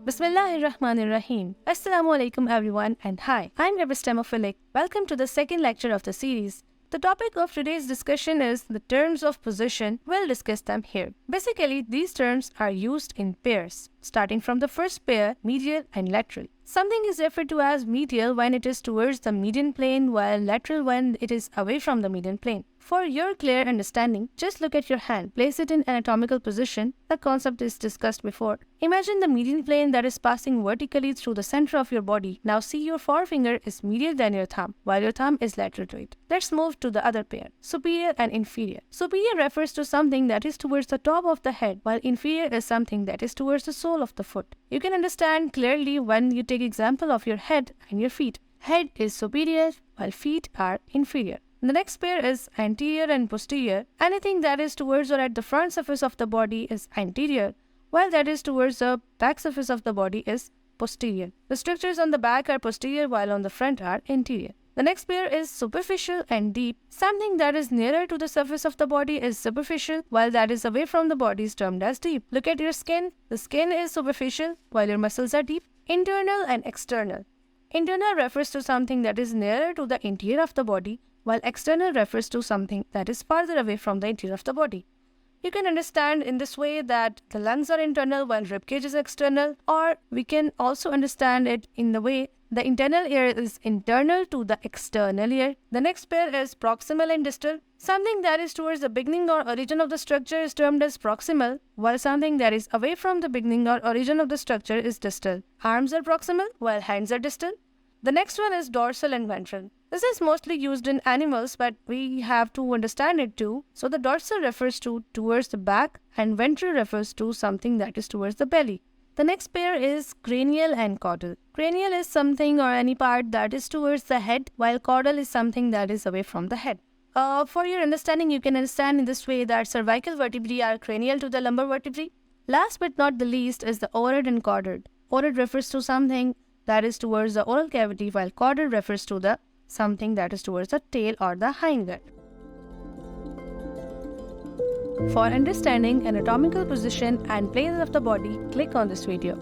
Bismillahirrahmanirrahim. Assalamu alaikum everyone and hi, I'm Epistemophilic. Welcome to the second lecture of the series. The topic of today's discussion is the terms of position. We'll discuss them here. Basically, these terms are used in pairs, starting from the first pair, medial and lateral. Something is referred to as medial when it is towards the median plane, while lateral when it is away from the median plane. For your clear understanding, just look at your hand. Place it in anatomical position. The concept is discussed before. Imagine the median plane that is passing vertically through the center of your body. Now see your forefinger is medial than your thumb, while your thumb is lateral to it. Let's move to the other pair, superior and inferior. Superior refers to something that is towards the top of the head, while inferior is something that is towards the sole of the foot. You can understand clearly when you take example of your head and your feet. Head is superior, while feet are inferior. The next pair is anterior and posterior. Anything that is towards or at the front surface of the body is anterior, while that is towards the back surface of the body is posterior. The structures on the back are posterior while on the front are anterior. The next pair is superficial and deep. Something that is nearer to the surface of the body is superficial, while that is away from the body is termed as deep. Look at your skin. The skin is superficial, while your muscles are deep. Internal and external. Internal refers to something that is nearer to the interior of the body, while external refers to something that is farther away from the interior of the body. You can understand in this way that the lungs are internal while ribcage is external, or we can also understand it in the way the internal ear is internal to the external ear. The next pair is proximal and distal. Something that is towards the beginning or origin of the structure is termed as proximal, while something that is away from the beginning or origin of the structure is distal. Arms are proximal, while hands are distal. The next one is dorsal and ventral. This is mostly used in animals, but we have to understand it too. So the dorsal refers to towards the back and ventral refers to something that is towards the belly. The next pair is cranial and caudal. Cranial is something or any part that is towards the head, while caudal is something that is away from the head. For your understanding, you can understand in this way that cervical vertebrae are cranial to the lumbar vertebrae. Last but not the least is the orid and caudal. Orid refers to something that is towards the oral cavity, while caudal refers to the something that is towards the tail or the hindgut. For understanding anatomical position and planes of the body, click on this video.